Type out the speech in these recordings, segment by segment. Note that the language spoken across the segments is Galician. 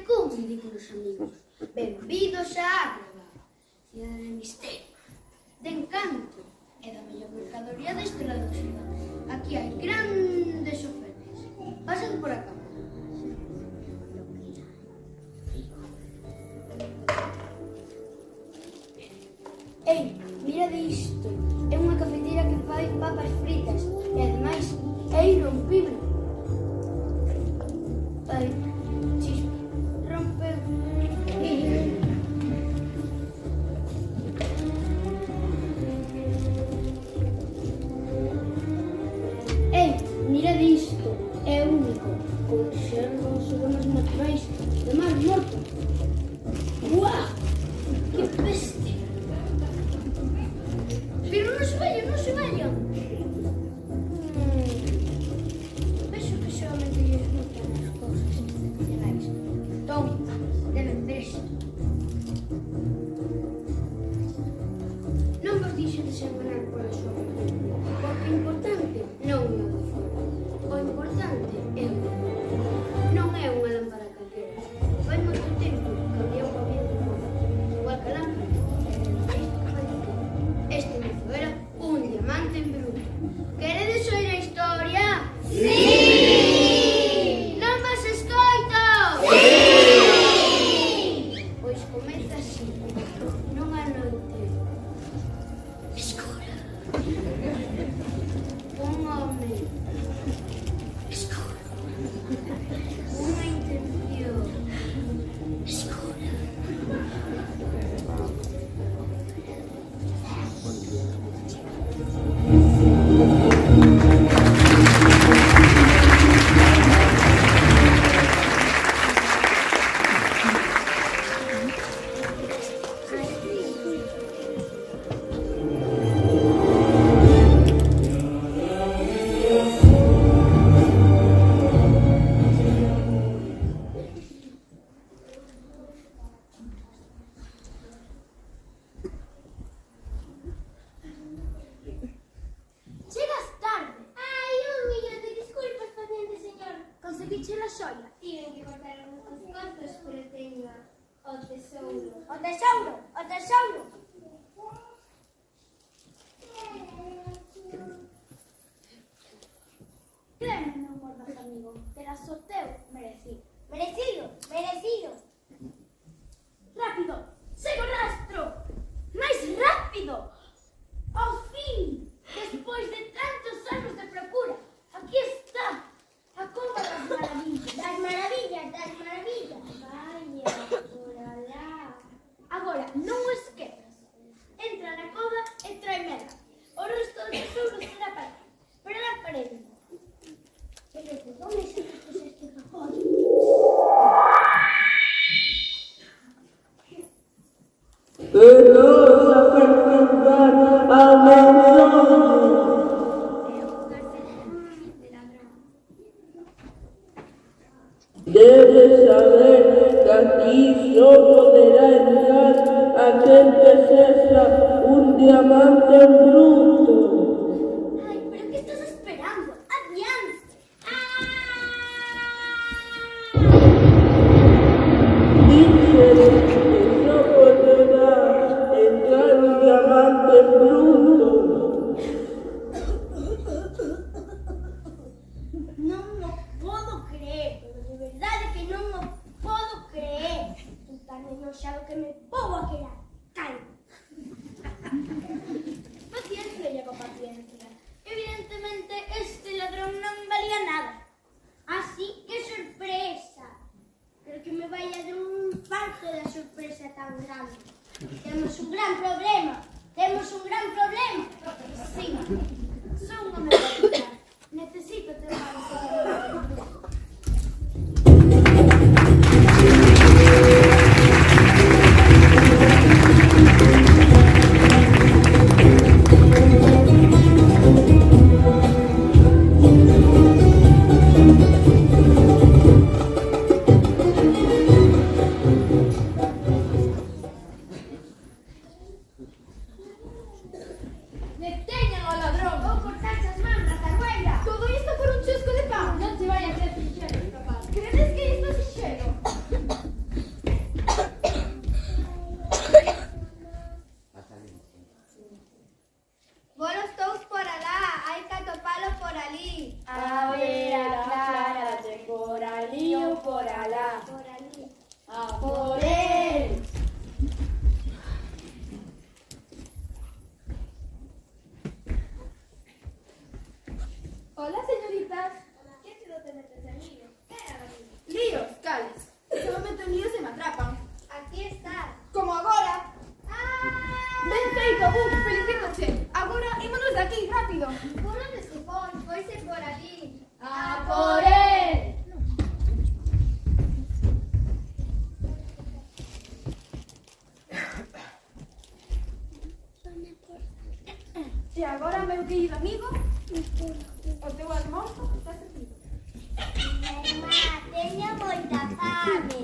como ridículos amigos. Benvidos a Ágrava, cidade de misterio, de encanto e da mellor mercadoría deste lado da cidade. Aquí hai grandes ofertas. Pasad por acá. Ei, mirade isto. É unha cafeteira que fai papas fritas e ademais é irrompible. Ai, chispa, rompe. Ei, mirade isto. É único. Conservan seguros naturais de mar morto. Uau! Que peste! Pero non se vayan, non se vayan. Vexo que solamente lles gustan as cousas excepcionais. Tom, deben ver isto. Non vos dixedes enganar pola súa cultura, porque o importante non é o de fora. O importante é o de dentro. Non é unha lámpara calquera. Fai moito tempo que había un ambiente mozo, igual que a lámpara. Este mozo era un diamante en bruto. Queredes oír a historia? Sí! Non vos escoito? Sí! Pois comeza así. Nunha noite escura. Un home escuro. Unha intención escura. Chegas tarde. Ai, un millón de disculpas, paciente señor. Conseguiche a xoia. Tiven que cortar uns contos, pero teño o tesouro. O tesouro, o tesouro. Créeme, non mordas, amigo. Terás o teu merecido. Merecido, merecido. Rápido, sigo o rastro. Máis rápido. Ao fin, despois de tantos anos de procura, aquí está a cova das maravillas. Das maravillas, das maravillas. Vaya, por alá. Agora, non o esquezas. Entra na cova e tráemela. O resto do tesouro será para ti. Pero dá para ele. Pero de onde sacaste este cajón? Veloz a perturbar a menor. Debes saber que aquí só poderá entrar aquel que sexa un diamante en bruto. Ai, pero que estás esperando? Adiante. Dices que só poderá entrar un diamante en bruto. Non o podo creer, pero de verdade que non o podo creer. Estou tan enoxado que me vou a quedar calmo. Paciencia, lle con paciencia. Evidentemente, este ladrón non valía nada. Así que sorpresa. Pero que me vaya de un parto de sorpresa tan grande. Temos un gran problema. Temos un gran problema. Sí, son unha mercadoría. Necesito ter unha mercadoría. Deteñan ao ladrón. Vou cortarse as mans, ratarruela. ¡A por él! Hola, señoritas. ¿Qué te lo te metes en lío? ¿Qué era la vida? Líos, cales. Se me meto en líos y me atrapan. Aquí está. Como agora. ¡Ah! Ben feito, felicítache. Agora, ímonos de aquí, rápido. Por onde se foi? Foise por ali. ¡A por él! E agora, meu querido amigo, o teu almoço está servido. Mamá, teño moita fame.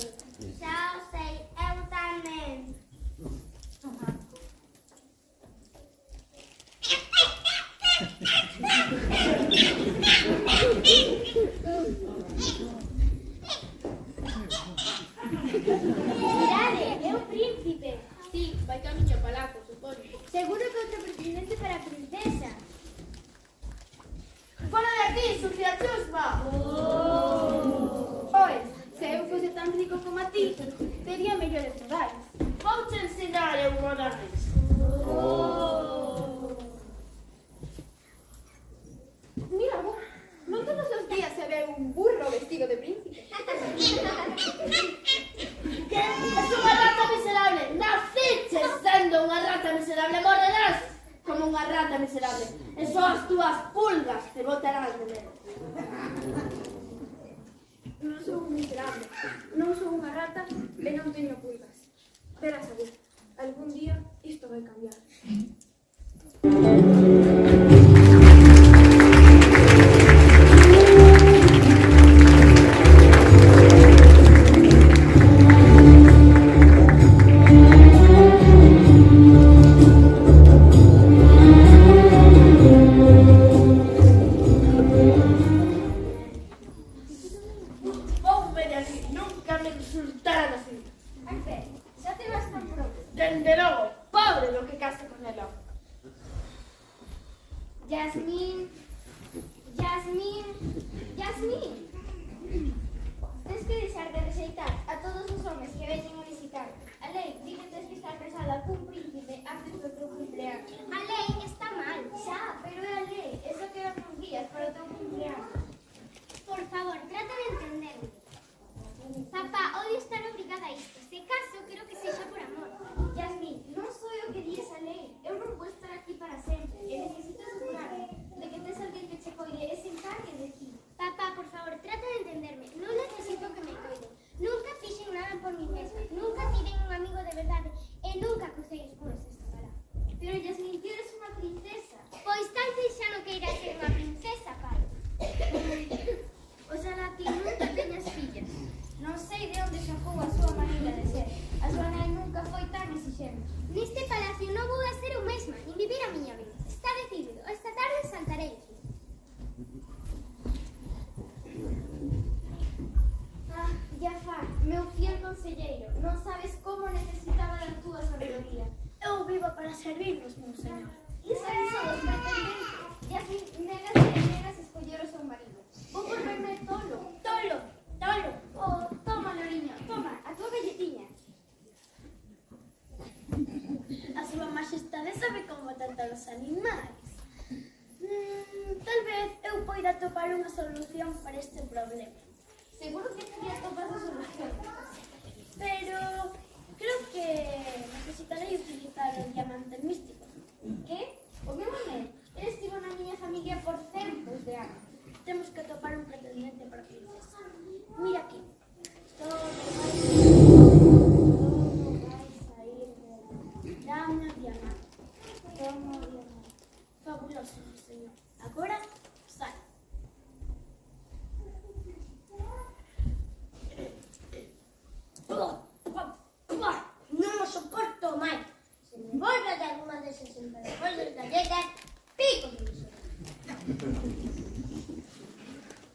Xa o sei, eu tamén. Mirade, é o príncipe. Sí, vai camiño ao palacio, supoño. Seguro que outro pretendente para a princesa. Fora de aquí, sucia chusma! Pois, se eu fose tan rico como a ti, tería mellores lugares. Vouche ensinar eu unha vez. Mira, vos, non todos os días se ve un burro vestido de príncipe. Que es unha rata miserable. Naciches sendo unha rata miserable. Morrerás como unha rata miserable. E só as túas pulgas te botarán de medo. Non sou un miserable, non sou unha rata e non teño pulgas. Verás a ver, algún día isto vai cambiar. Oume de aquí. Nunca me insultaran así. Ai, Fer, xa te vas tan pronto. Dende logo, pobre do que case con ela. Yasmín, Yasmín, Yasmín. Tens que deixar de rexeitar a todos os homes que veñen a visitar. A lei di que tens que estar casada cun príncipe antes do teu cumpleaños. A lei está mal. Xa, pero é a lei. Eso quedan uns días para o teu cumpleaños. Por favor, trata de entenderme. Papá, odio estar obrigada a isto. Se caso, quero que sexa por amor. Yasmín, non sou eu que di esa lei. Eu non vou estar aquí para sempre. E necesito asegurarme de que tes alguén que che coide e se encargue de ti. Papá, por favor, trata de entenderme. Non necesito que me coiden. Nunca fixen nada por mí mesma. Nunca tiven un amigo de verdade. E nunca crucei os muros desta palabra. Pero, Yasmín, ti eres unha princesa. Pois tal vez xa non queira ser unha princesa, pai. Oxalá ti nunca teñas fillas. Non sei de onde sacou a súa maneira de ser. A súa nai nunca foi tan exixente. Neste palacio non vou a ser eu mesma, nin vivir a miña vida. Está decidido. Esta tarde saltarei aquí. Ah, Jafar, meu fiel conselleiro, non sabes como necesitaba da túa sabedoría. Eu vivo para servirvos, meu señor. Iso son os pretendentes. Yasmín, negas escoller o seu marido. Vou volverme tolo. Tolo, tolo. Oh, toma, Loriño, toma, a tua galletiña. A súa majestade sabe como tratar os animais. Tal vez eu poida atopar unha solución para este problema. Seguro que tenías todas as solucións. Pero creo que necesitarei utilizar o diamante místico. Que? O meu anel. Estivo na miña familia por centos de anos. Temos que atopar un pretendente para a princesa. Mira aquí. Todo vai sair de... Dame o diamante. Toma o diamante. Fabuloso, meu señor. Agora, sai. Non o soporto máis. Se me volve a dar unha desas embarazos gallegas, pico de iso.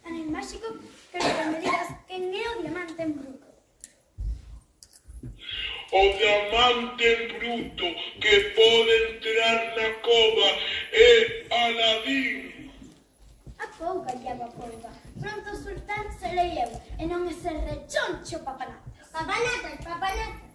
Anel máxico, quero que me digas quen é o diamante en bruto. O diamante en bruto que pode entrar na cova é Aladín. A pouca lle hago a polva. Pronto o sultán serei eu, e non ese rechoncho papanatas. Papanatas, papanatas.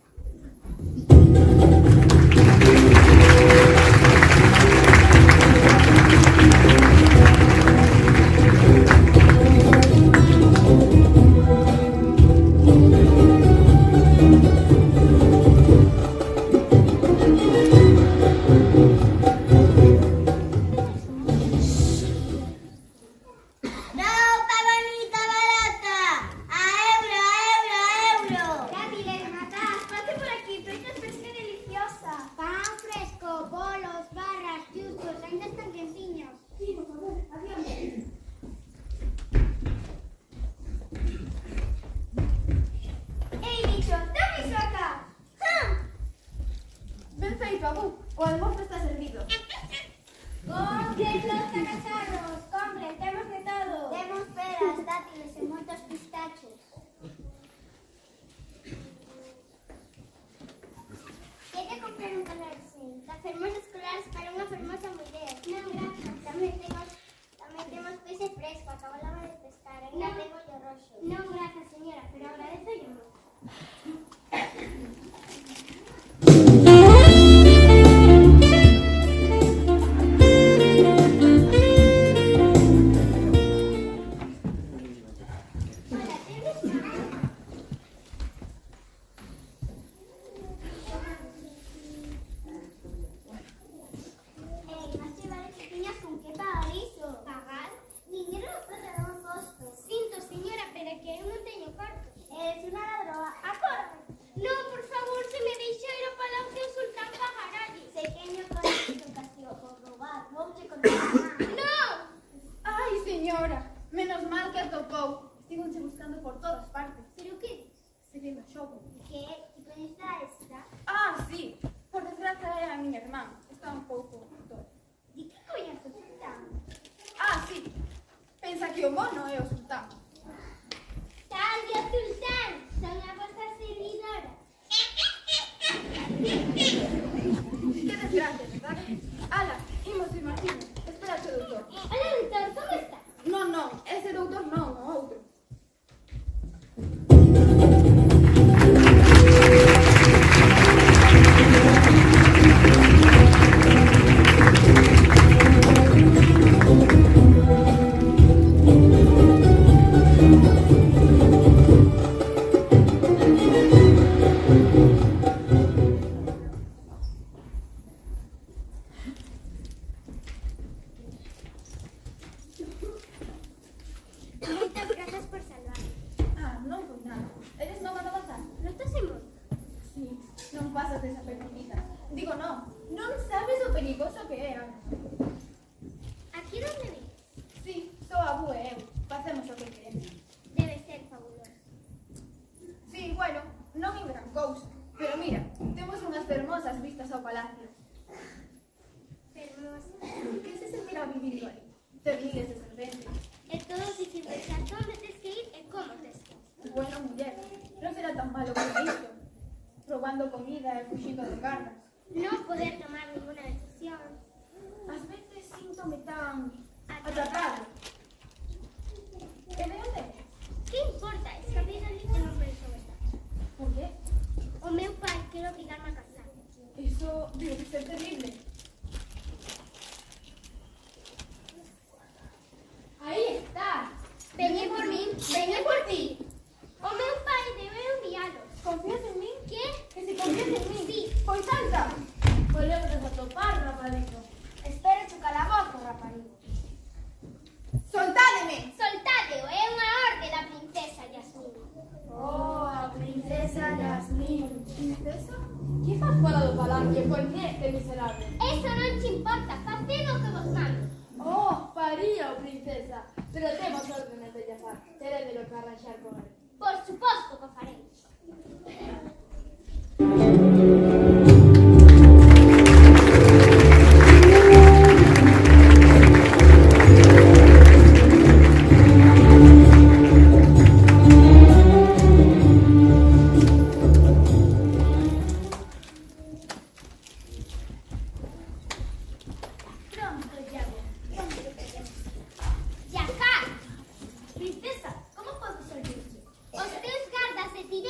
Ben feito, Abu. O almozo está servido. Compren los cacharros, compren, temos de todo. Temos peras, dátiles e moitos pistachos. Quere comprar un calarse das fermosas escolares para unha fermosa muller. Non, grazas, tamén temos peixe fresco, acabo de pescar, ainda tengo yo roxo. Non, grazas, señora, pero agradezo yo moito. Menos mal que atopou. Estígonse buscando por todas partes. Pero que? Se ve no xogo. Que? Que coñece esta? Ah, sí. Por desgracia era a miña irmán. Está un pouco toda. Di que coñece o sultán? Ah, sí. Pensa que o mono é o sultán. Salve o sultán! Son a vosa servidora. Que desgracia, verdad? Ala, imos ir Martín. Espera o doutor. Hola, doutor, como está? Non, non, ese doutor non, o outro. Moitas grazas por salvarme. Ah, non foi nada. Eres nova da bazar? Non estás en moto? Sí, non pasas desapercibida. Digo, non sabes o perigoso que é agora. Aquí donde vi? Sí, sou a Abu e eu. Facemos o que queremos. Debe ser fabuloso. Sí, bueno, non en gran cousa. Pero mira, temos unhas fermosas vistas ao palacio. Hermosa. Que se sentirá vivindo aí? Ter miles de serventes. E todos dicindo xa onde tes que ir e como tes que ir. Bueno, muller, non será tan malo como isto. Robando comida e fuxindo de garras. Non poder tomar ninguna decisión. Ás veces síntome tan atrapado. E de onde é? Que importa? Escapei da lista e non penso verdad. Por qué? O meu pai quere obrigarme a casar. Iso debe de ser terrible. Aí está. Veñe por min, veñe por ti. O meu pai debe envialos. Confías en min? Que? Que se confías en min? Sí. Pois salta. Volvemos a topar, raparigo. Espero chu calabozo, raparigo. Soltádeme. Soltadeo, é unha orde da princesa Yasmín. Oh, a princesa Yasmín. Princesa? Que faz fora do palacio con este miserable? Eso non te importa, faced o que vos mando. Oh, faría, princesa. Pero temos órdenes de Jafar. Terédelo que arranxar con él. Por suposto que o faremos. Pronto, Yago. Pronto teremos. Jafar! Princesa, como podo servirte? Os teus gardas e ti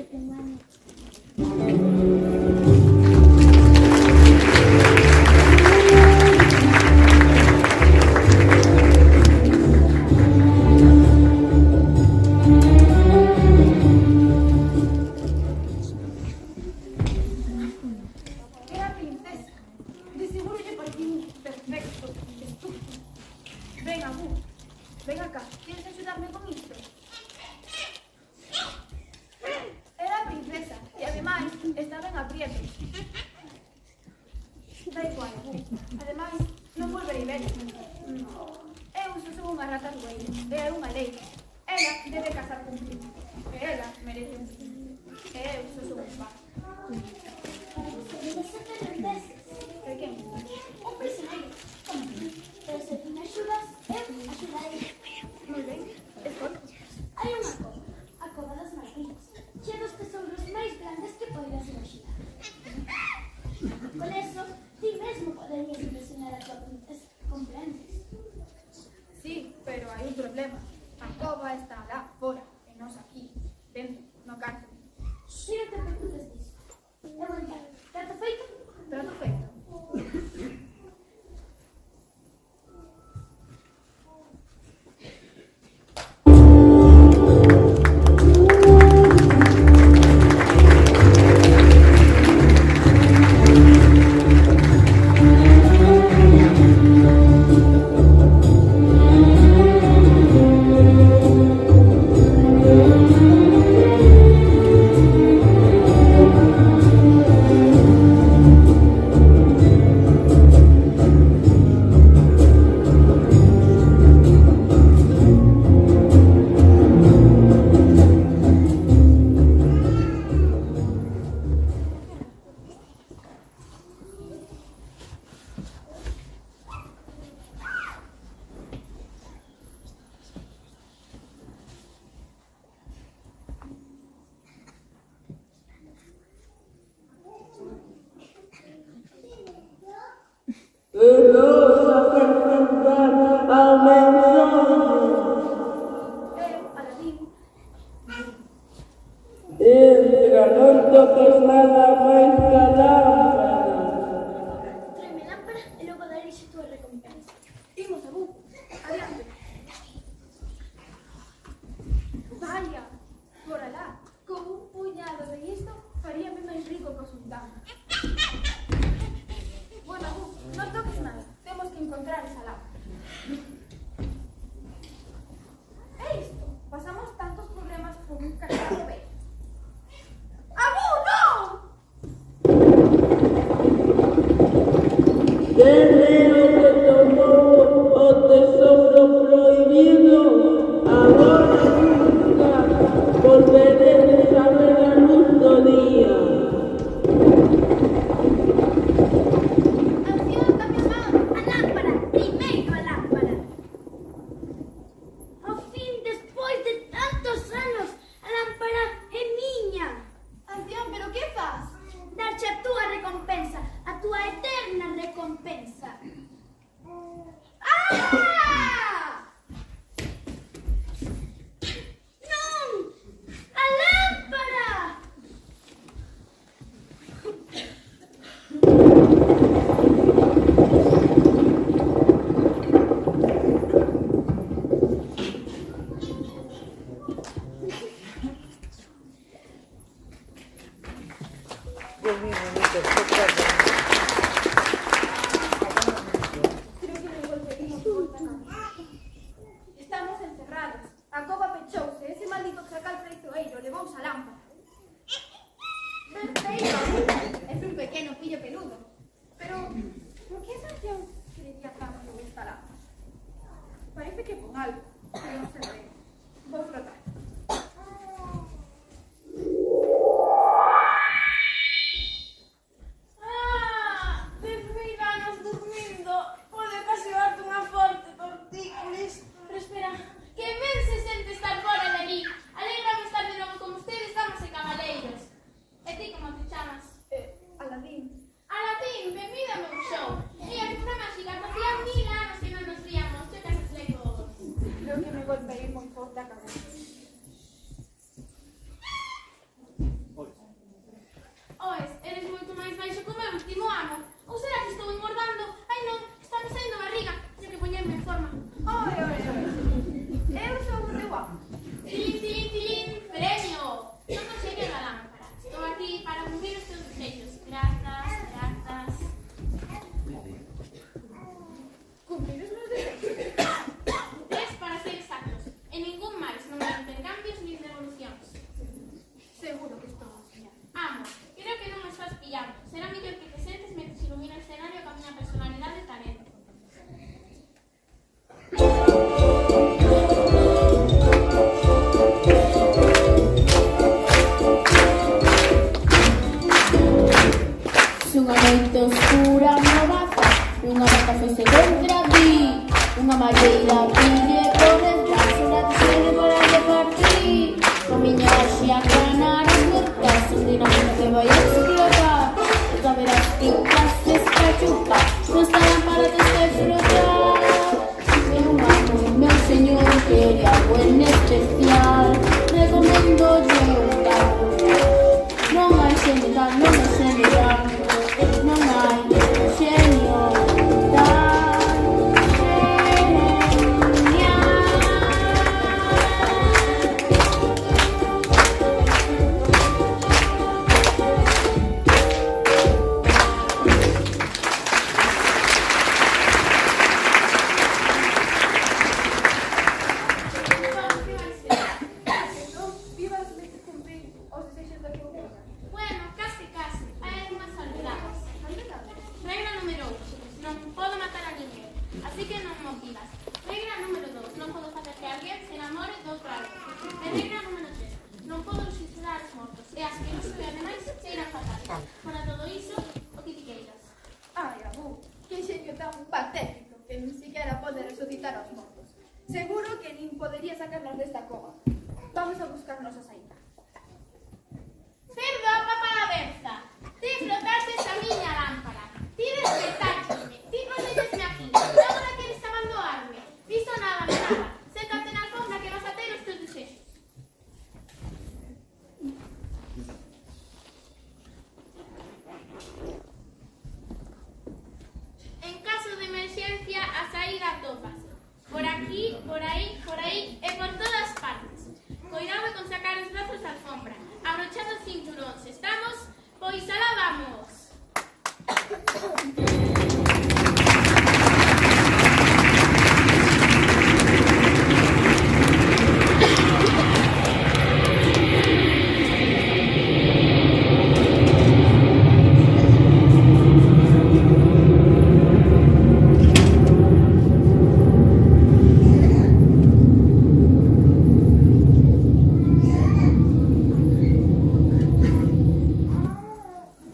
que tengo años. Era princesa. De seguro lle parecía un perfecto estúpido. Ven, Abu. Ven acá. ¿Quieres ayudarme con isto? Era princesa e ademais estaba en aprietos. Da igual, Abu. Ademais, non volverei ver. Eu só son unha rata rueira e é unha lei. Ela debe casar contigo. E ela merece un fillo. E eu só son un par. Debe ser tres veces. Por que? Un prisioneiro. Pero se tú me axudas, eu axudarei. Moi ben. Escolta. Hai unha cova, a cova das maravillas, chea dos tesouros máis grandes que poidas imaginar. Por eso, ti mesmo poderías impresionar a tua princesa, comprendes? Sí, pero hai un problema. A cova está lá fora e nós aquí, dentro, no cárcel. Ti non te preocupes disso. Eu encargo. Trato feito? Trato feito. Aladín. Entra, non toques nada máis que a lámpara. Tráeme lámpara e logo darei a tua recompensa. Imos, Abu. Adiante. Vaya, por alá, con un puñado de isto faríame máis rico que o sultán. Bueno, Abu, non toques nada. Temos que encontrar esa lámpara. É isto. Pasamos tantos problemas por un cacharro bello. ¡Abu, no! Guerrero que tomou o tesouro prohibido, agora nunca volveredes a ver a luz do día. Ancián, dame a mão. A lámpara. Primeiro a lámpara. Ao fin, despois de tantos anos, a lámpara é miña. Ancián, pero que faz? Darche a túa recompensa, a túa eterna recompensa. ¡Ah! Non! A lámpara! Creo que me volveríamos por acá. Estamos encerrados. A cova pechouse. Ese maldito chacal traizoeiro levouse a lámpara. Perfeito. Es un pequeno pillo peludo. Pero, por que Santiago quería tanto esta lámpara? Parece que con algo. Pero no se ve. Vou frotar. ¡Ah! ela foi-se contra ti. Unha malleira pille por detrás, unha descende para repartir. A miña axia ganar as mercas, un dinamita que vai a explotar. Ya verás que clases pa chupar, non estarán para desfrutar. Meu amo, meu señor, quere algo en especial. Recomendo-lle un gato. Non hai xenio tal, non hai xenio tal. Non hai xenio tal. Vivas de cumprir os desexos da tua vida. Bueno, casi, hai algunhas salvedades. Regra número 1, non podo matar a ninguén, así que non mo pidas. Regra número 2, non podo facer que alguén se enamore de outro alguén. E regra número 3, non podo suicidar os mortos, e asqueroso e ademais cheira fatal. Para todo iso, o que ti queiras. Ai, Abu, que xenio tan patético que nin siquiera pode resucitar aos mortos. Seguro que nin podería sacarnos desta cova. Vamos a buscarnos a saída. Perdón, papá da Berza, ti flotaches a miña lámpara, ti despertáchesme, ti colleresme aquí, agora queres abandoarme, diso nada, séntate na alfombra que vas a ter os teus desexos. En caso de emerxencia, a saída topas. Por aquí, por aí e por todas partes. Cuidado con sacar os brazos da alfombra. Abrochando os cinturóns. ¿Estamos? Pois alá vamos.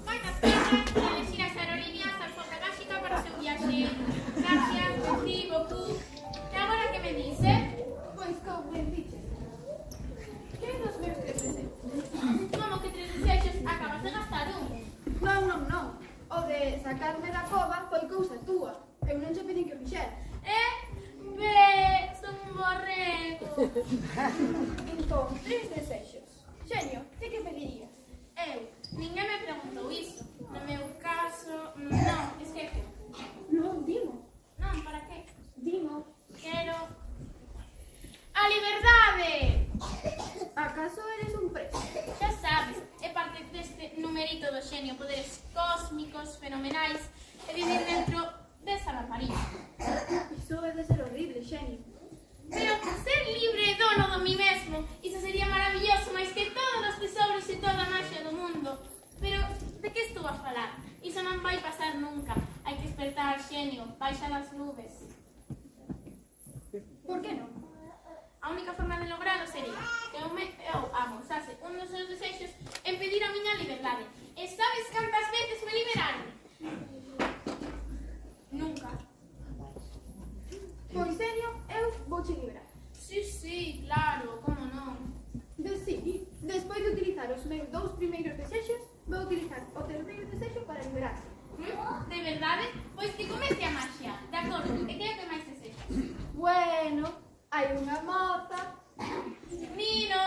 Moitas grazas e elixir as aerolíneas a alfombra máxica para o seu viaxe. Gracias, merci beaucoup. E agora que me dice? Pois comprendite. Que nos meus tres desexos? Como que 3 desexos acabas de gastar un? Non. O de sacarme da cova foi cousa túa. Eu non che pedín que o fixera. Son un borrego. Entón, 3 desexos. Xenio, ti que pedirías? Ninguén me preguntou iso. No meu caso, non, esquece. Non, dimo. Non, para que? Dimo. Quero a liberdade. Acaso eres un preso? Xa sabes, é parte deste numerito do xenio, poderes cósmicos, fenomenais, e vivir dentro desa rapariga. Iso debe ser horrible, xenio. Pero ser libre e dono do mí mesmo, iso sería maravilloso, máis que todos os tesouros e toda a magia do mundo. Pero, de que estou a falar? Iso non vai pasar nunca. Hai que despertar, xenio, baixa das nubes. Por que non? A única forma de logralo sería que eu amosase un dos seus desexos en pedir a miña liberdade. E sabes cantas veces me liberaron? Nunca. Pois, xenio, eu vouche librar. Sí, claro, como non? Sí, despois de utilizar os meus 2 primeiros desexos, vou utilizar o terceiro desexo para liberarte. De verdade? Pois que comece a magia. De acordo, e que é que máis desexas? Bueno, hai unha moza. Nino.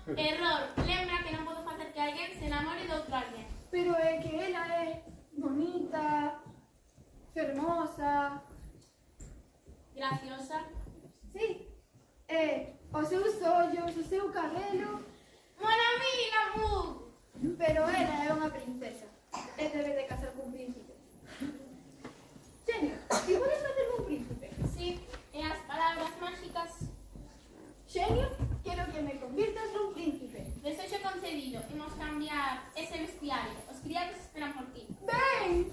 Error. Lembra que non podo facer que alguén se enamore de outro alguén. Pero é que ela é bonita, fermosa. Graciosa. Sí, os seus ollos, o seu cabelo. Mon ami, l'amour. Pero ela é unha princesa e debe de casar cun príncipe. Xenio, ti podes facerme un príncipe? Sí, e as palabras mágicas. Xenio, quero que me convirtas nun príncipe. Desexo concedido. Imos cambiar ese vestiario. Os criados esperan por ti. Ben!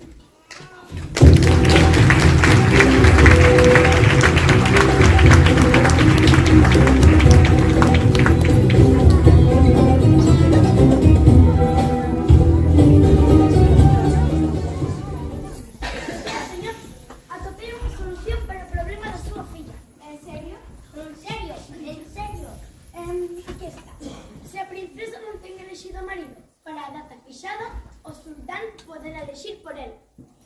elegido marido. Para a data fixada, o sultán poderá elegir por él.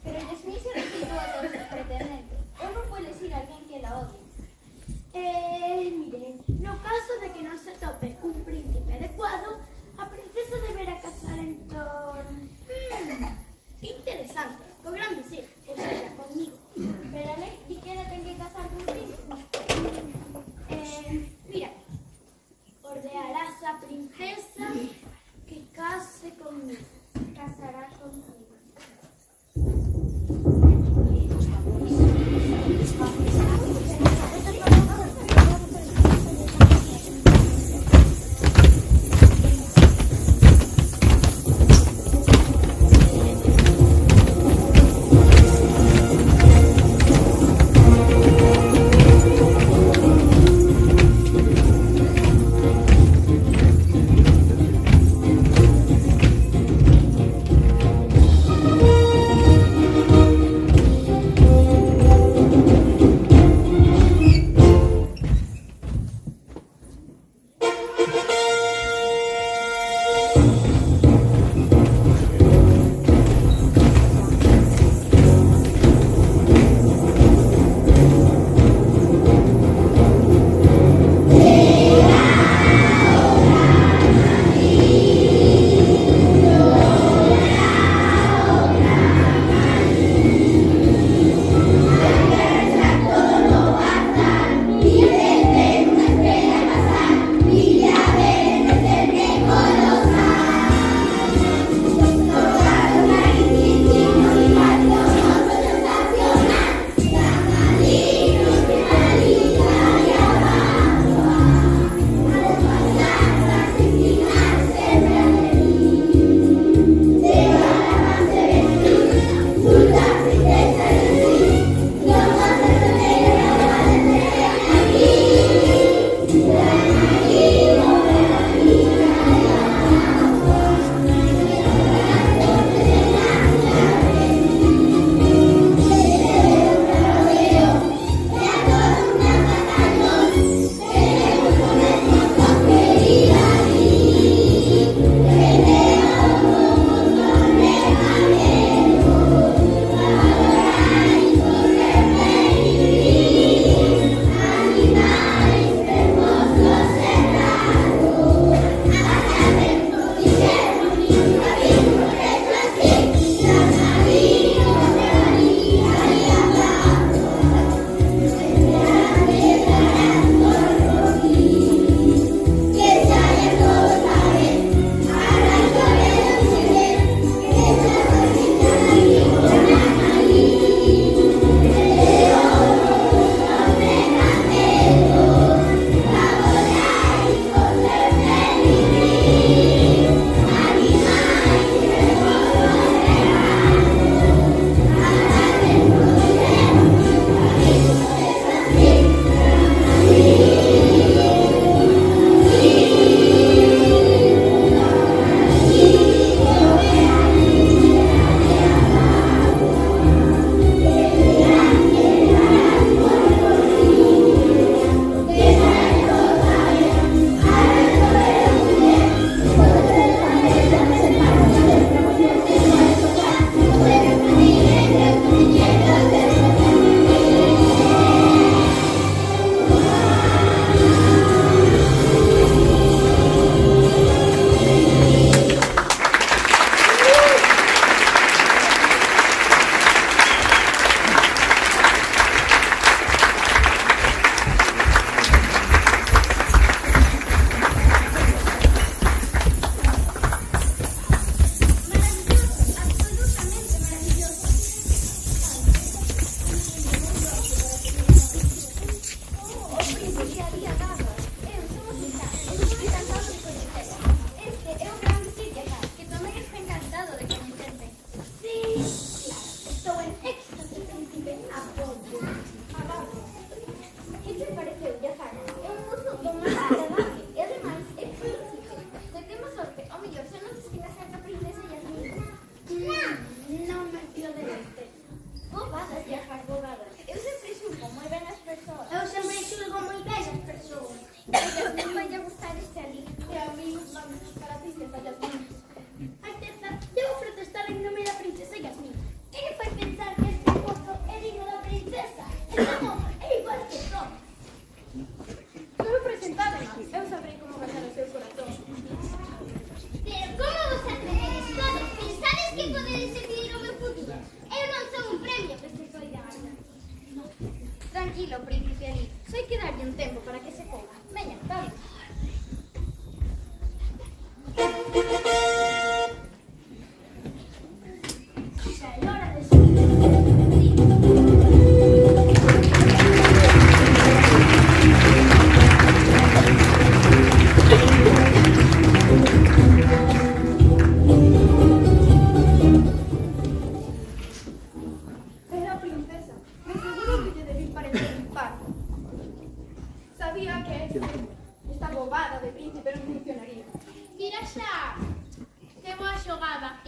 Pero Yasmín se refirió a todos sus pretendentes. Eu non vou elegir a alguén que la odie. Miren, no caso de que non se tope un príncipe adecuado, a princesa deberá casar en torno... interesante, co gran visir, o sea, conmigo. Pero a lei di que ela ten que casar con príncipe. Mira, ordenarás a princesa que case conmigo. Casará contigo.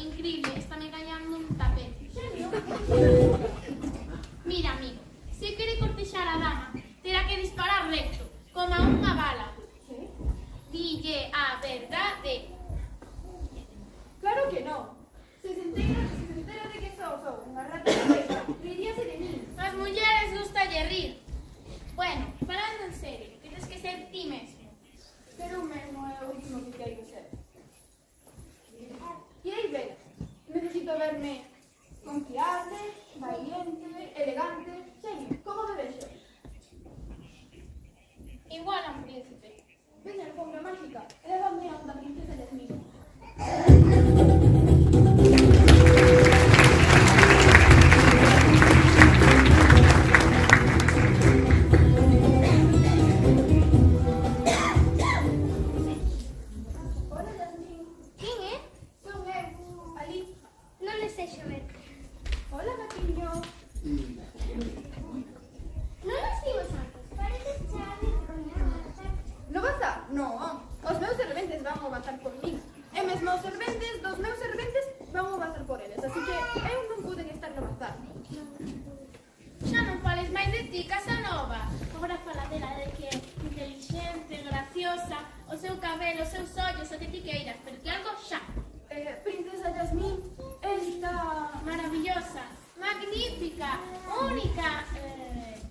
increíble, está me gañando un tapete. Mira, amigo, se quere cortexar a dama, terá que disparar recto, como a unha bala. Dille a verdade. Claro que no. Se se entera de que sou unha rata rueira, reiríase de mí. As mulleres gustalle rir. Bueno, falando en serio, tens que ser ti mesmo. Ser un mesmo é o último que quero ser. E aí ven, necesito verme confiable, valiente, elegante. Xenio, como me vexo? Igual a un príncipe. Ven a alfombra mágica, lévame a onda princesa Yasmín. Hola Yasmín, Quen é? son eu, Ali. Non le sei xover. Hola gatiño. Non nos vimos antes. Parece chave, No bazar? No, os meus serventes van ao bazar por min. E mesmo os serventes dos meus serventes van ao bazar por eles. Así que eu non puden estar no bazar. Xa non fales máis de ti, Casanova. Agora fala dela de que é inteligente, graciosa, o seu cabelo, os seus ollos, o que ti queiras, porque algo xa. Princesa Yasmín, está Maravillosa, magnífica, única,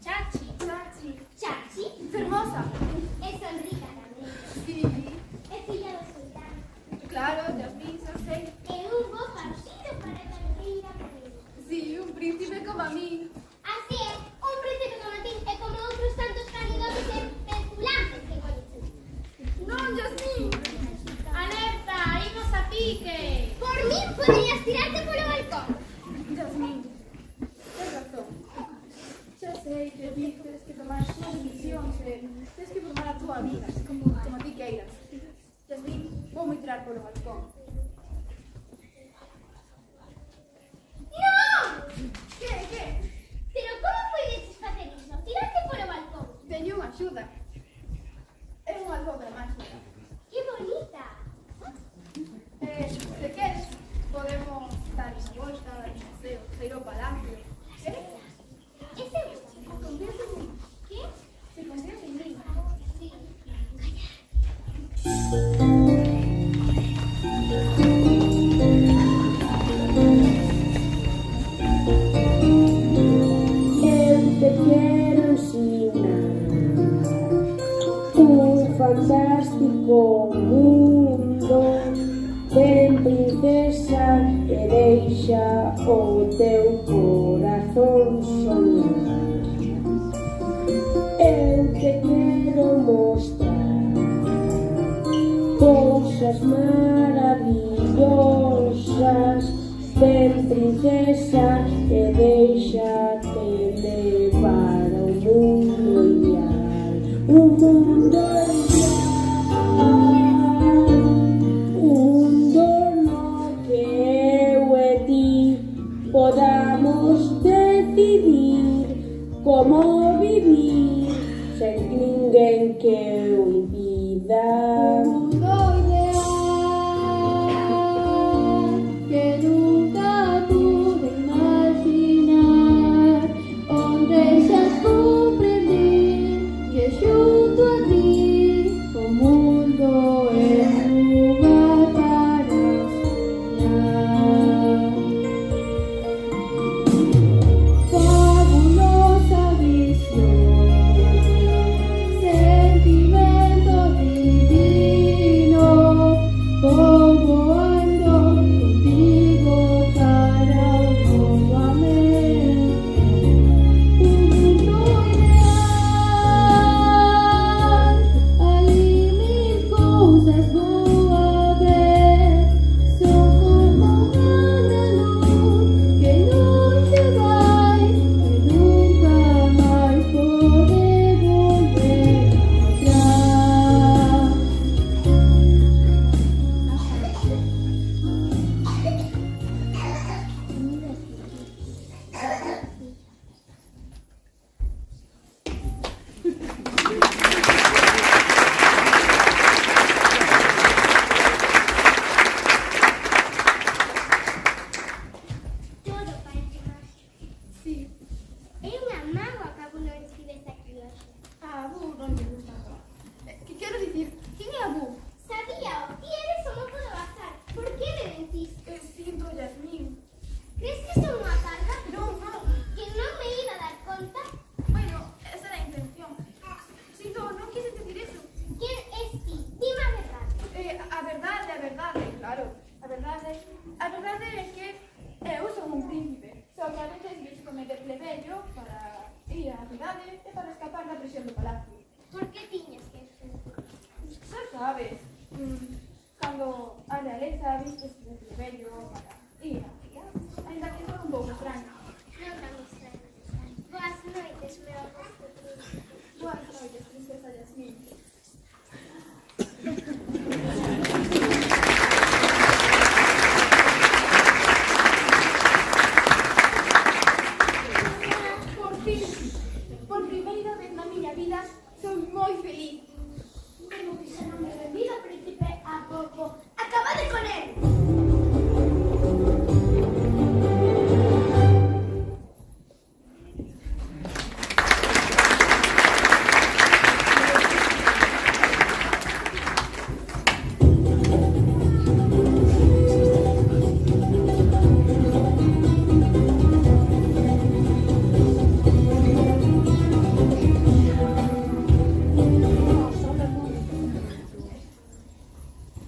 chachi. Chachi, Chachi. fermosa. É son rica tamén. Sí, É filla do sultán. claro, Yasmín, xa sei. E un bo partido para a carreira por Sí, un príncipe como a mí. Así é, un príncipe como ti e como outros tantos candidatos especulantes que coñeces. Non, Yasmín. Alerta, imos a pique. Por min poderías tirarte polo balcón. Yasmín, tens razón. Xa sei que ti tens que tomar as túas decisións e tens que formar a túa vida como ti queiras. Yasmín, vou me tirar polo balcón. Non! Que? Pero como podedes facer iso? Tirarte polo balcón. Teño unha axuda. É unha alfombra máxica. Que bonita. Se queres, podemos dar unha volta, dar un paseo, sair ao palacio. É seguro. Confías en mí? Que? Se confías en mí. Sí. Eu te quero ensinar un fantástico mundo. Ven, princesa, e deixa o teu corazón soñar. Eu te quero mostrar cousas maravillosas. Ven, princesa, e déixate levar ao mundo ideal. Un mundo ideal, un mundo no que eu e ti podamos decidir como vivir sen ninguén que o impida. Mundo ideal que nunca pude imaginar, onde xa comprendí que xunto a ti o mundo é un lugar para soñar. Fabulosa visión verdade é que eu son un príncipe. Só que a veces vístome de plebeyo para ir á cidade e para escapar da presión do palacio. Por que tiñas que ser? Xa sabes, cando a realeza vistes de plebeyo para ir á cidade, ainda que for un pouco extraño. Non tan extraño. Boas noites, meu agosto príncipe. Boas noites, princesa Yasmín. Por primeira vez na miña vida, son moi feliz. Como que xa non me rendido, príncipe, a pouco. Acabade con él!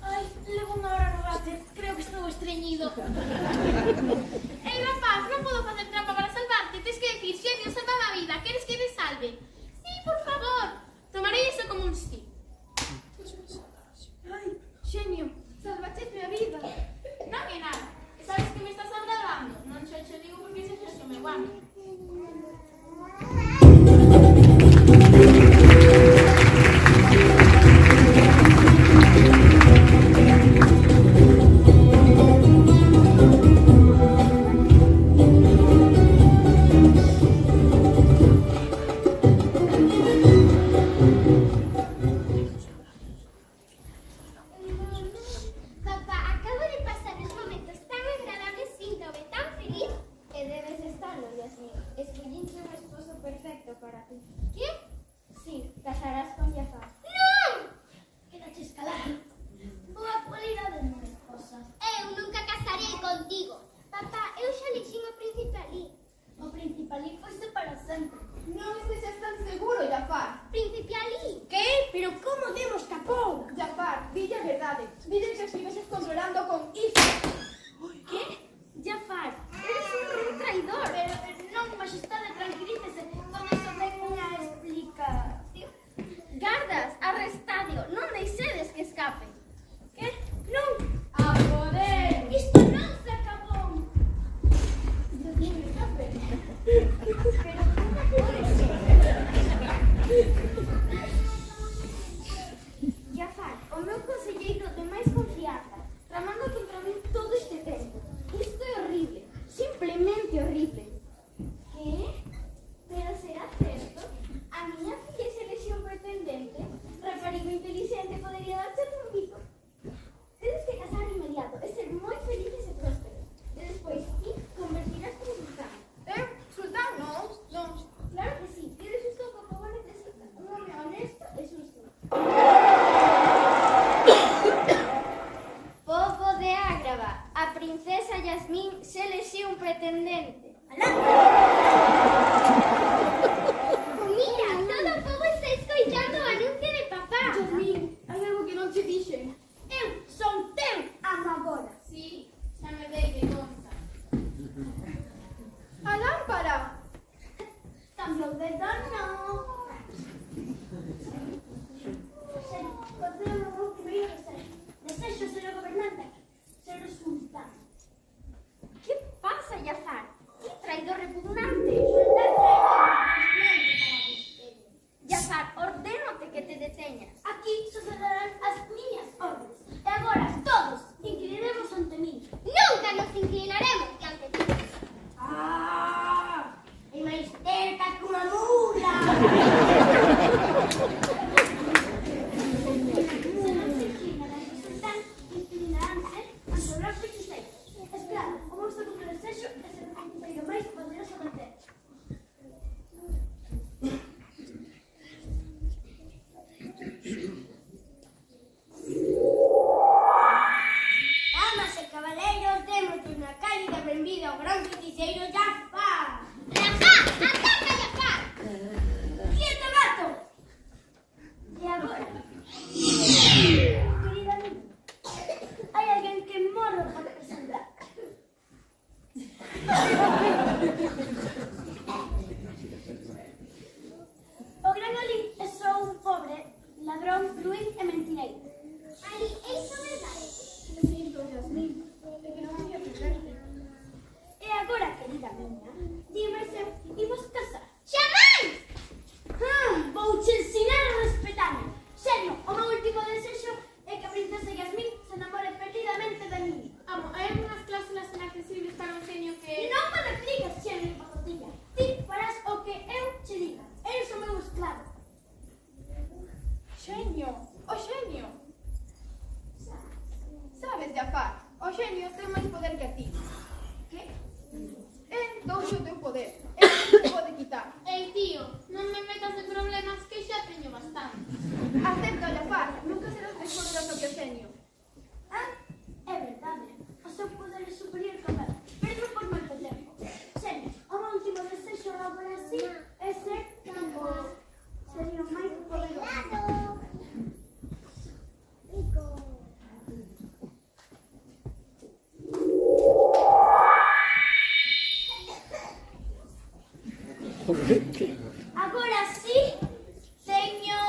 Ai, levo unha hora no bate. Creo que estou estreñido. Ei, rapaz, non podo facer trampa para salvarte. Tens que decir, xenio, salva a vida. Queres que te salve? Sí, por favor. Tomarei iso como un sí. Ai, xenio, salvaches a vida. Non é nada. Sabes que me estás agradando? Non xo che digo porque se xo meu amo. Papá, acabo de pasar os momentos tan agradables, síntome tan feliz. E debes estarlo, Yasmín. Escollinche un esposo perfecto para ti. Que? Sí, casarás con Jafar. Non! Quedache escalado. Boa cualidade non é cosas. Eu nunca casarei contigo. Papá, eu xa lixín o príncipe Ali. O principal foise para sempre. Non estejas tan seguro, Jafar. Príncipe Ali. Que? Pero como demos capou? Jafar, dille a verdade. Dille que estiveses controlando con iso. Que? Jafar, Eres un traidor. pero non, majestade, tranquilícese. Con eso ten unha explicación. Gardas, arrestadio. Non deixedes que escape. Que? Non! A poder. Isto non se acabou! Dios mío, escape. Pero como pode ser? Jafar, o meu conselleiro de máis confianza, tramando contra min todo este tempo. Isto é horrible, simplemente horrible. Que? Pero será certo? A miña filla se elixe un pretendente? Raparigo inteligente podería darche un bico. Tedes que casar de inmediato e ser moi felices e prósperos. E despois ti convertirás como sultán. Sultán, non? Non. Claro que sí, tienes justo o que o povo necesita. Un home honesto e xusto. Povo de Ágrava, a princesa Yasmín se elixiu un pretendente. Mira, todo o povo está escoitando o anuncio de papá. Yasmín, hai algo que non che dixen. Eu son teu amo agora. Sí, xa me dei de conta. A lámpara. Cambiou de dono. Serio, o meu primeiro desexo ser o gobernante, ser o sultán. Que pasa, Jafar? Que traidor repugnante. Jafar, ordénote que te deteñas. Aquí sucederán as miñas órdenes. E agora todos inclinaremos ante mí. Nunca nos inclinaremos diante ti. Ah! E máis terca que unha mula. Se non se inclinan ante o sultán, inclinaránse ante o gran feiticeiro. Es claro, o meu segundo desexo é ser o feiticeiro máis poderoso da terra. Damas e cabaleiros, demos unha cálida benvida ao gran feiticeiro Jafar. Jafar, ataca, Jafar. ¡Quieto, gato! E agora, querida amiga, hai alguén que morre por xenio ten máis poder que a ti. Que? Doulle o teu poder. Non se pode quitar. Ei, tío, non me metas en problemas que xa teño bastante. Acepta, Jafar. Nunca serás máis poderoso que o xenio. Ah, é verdade. O seu poder é superior que o meu, pero non por moito tempo. Xenio, o meu último desexo agora sí é ser como sería o máis poderoso. Agora sí teño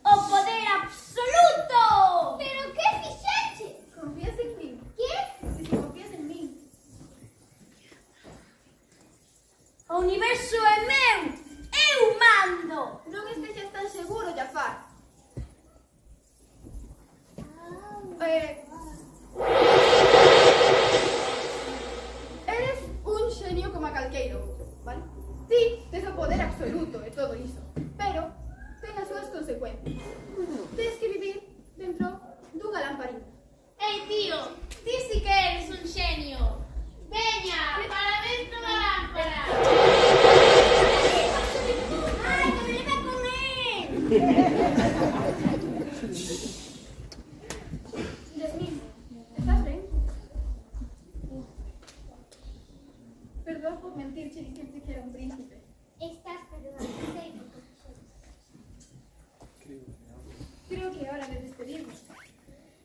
o poder absoluto. Pero que fixeche? Confías en mí. Que? Si confías en mí. O universo é meu. Eu mando. Non estejas tan seguro, Jafar. Eres un xenio como a calqueiro outro, vale? Ti tes o poder absoluto e todo iso, pero ten as súas consecuencias. Tens que vivir dentro dunha lamparina. Ei, tío, ti si que eres un xenio. Veña, para dentro da lámpara. Ai, que me leva con él. Yasmín, estás ben? Perdón por mentirche e dicirte que era un príncipe. Estás perdonando, sei por que fixeche. Creo que é hora de despedirnos.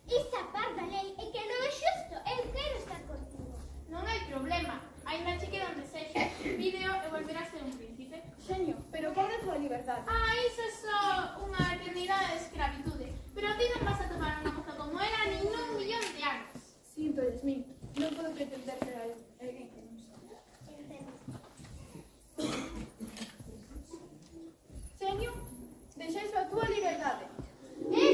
Esa parda lei é que non é xusto. Eu quero estar contigo. Non hai problema. Ainda che queda un desexo. Vídeo e volverás a ser un príncipe. Xenio, pero que hai da tua liberdade? Ah, iso é só unha eternidade de escravitude. Pero ti non vas a tomar unha moza como era nin nun millón de anos. Sinto, Yasmín, non podo pretender ser alguén que non son. Xenio, deixais a tua liberdade. Que?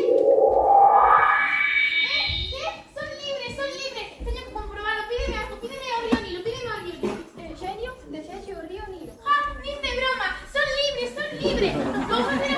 Son libre, son libre. Teño que comprobalo. Pídeme algo, pídeme ao río Nilo, pídeme ao río Nilo. Xenio, deixaxe o río Nilo. Ah, nin de broma. Son libre, son libre. Vou facer